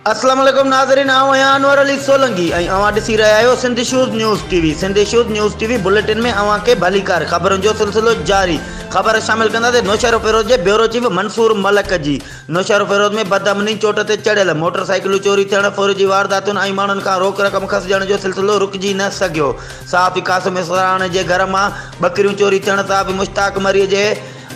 अस्सलाम वालेकुम नाज़रीन, आऊं आहियां अनवर अली सोलंकी ऐं अवां ॾिसी रहिया आहियो Sindh shoes news TV. Sindh shoes news TV bulletin में अवां खे भलीकार ख़बरुनि जो सिलसिलो जारी। ख़बर शामिल कंदासीं नौशहरो फीरोज जे ब्यूरो चीफ मंसूर मलक जी। नौशहरो फीरोज में बदामनी चोट ते चढ़ियल मोटरसाइकिलूं चोरी थियण, फौजी वारदातुनि ऐं माण्हुनि खां रोक रक़म खसिजण जो सिलसिलो रुकिजी न सघियो। सहाफ़ी क़ासिम इसरान जे घर मां बकरियूं चोरी थियण, सहाफ़ी मुश्ताक मरीअ जे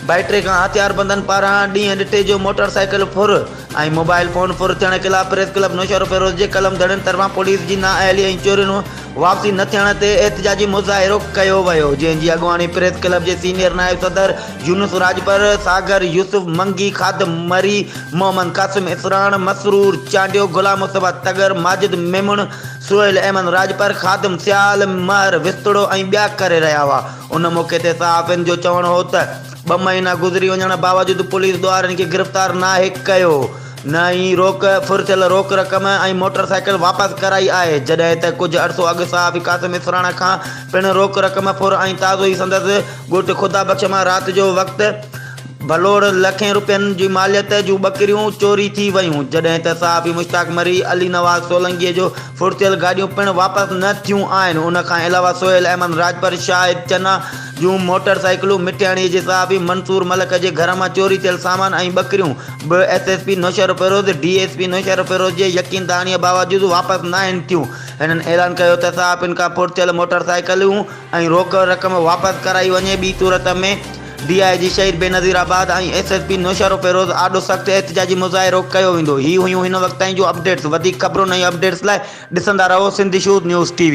बैटरी का हथियारबंदनि पारां ॾींहं ॾिठे जो मोटरसाइकिल फुर ऐं मोबाइल फ़ोन फुर थियण ख़िलाफ़ प्रेस क्लब नौशहरो फीरोज जे कलम दड़नि तरफ़ां पुलिस जी नाअहली ऐं चोरियुनि वापसी न थियण ते एहतजाजी मुज़ाहिरो कयो वियो, जंहिंजी अॻुवाणी प्रेस क्लब जे सीनियर नायब सदर यूनुस राजपर, सागर यूसुफ मंगी, खादम मरी, मोहम्मद क़ासिम इसरान, मसरूर चांडियो, गुलाम मुस्तफ़ा तगर, माजिद मेमुन, सुहेल अहमद राजपर, खादम सियाल, महर विस्तड़ो ऐं ॿिया करे रहिया हुआ। उन मौक़े ते सहाफ़ियुनि जो चवणु हो त 2 महीना गुज़री वञण बावजूदि पुलिस द्वारा इनखे गिरफ़्तार नाहे कयो, न ई फुर थियल रोक रक़म ऐं मोटरसाइकिल वापसि कराई आहे, जॾहिं त कुझु अरसो अॻु सहाफ़ी क़ासिम इसरान खां पिणु रोक रक़म फुर ऐं ताज़ो ई संदसि ॻोठु ख़ुदा बख़्श मां राति जो वक़्तु भलोड़ लखें रुपयनि जी मालियत जूं बकरियूं चोरी थी वयूं, जॾहिं त सहाफ़ी मुश्ताक मरी, अली नवाज़ सोलंकीअ जो फुरथियल गाॾियूं पिणु वापसि न थियूं आहिनि। उन खां अलावा सुहेल अहमद राजपर, शाहिद चना जूं मोटरसाइकिलूं, मिठियाणीअ जे सहाफ़ी मंसूर मलक जे घर मां चोरी थियल सामान ऐं बकरियूं बि एसएसपी नौशहरो फीरोज, डीएसपी नौशहरो फीरोज जे यकीन दहाणीअ बावजूदि वापसि न आहिनि थियूं। हिननि ऐलान कयो त सहाफ़ियुनि खां फुरथियल मोटरसाइकिलूं ऐं रोक रक़म वापसि कराई वञे। ॿी सूरत में DIG शहीद बेनज़ीराबाद ऐं एसएसपी नौशहरो फीरोज आॾो सख़्तु एहतजाजी मुज़ाहिरो कयो वेंदो। ही हुयूं हिन वक़्त ताईं जो अपडेट्स। वधीक ख़बरुनि ऐं अपडेट्स लाइ ॾिसंदा रहो सिंध शूज़ न्यूज़ टीवी।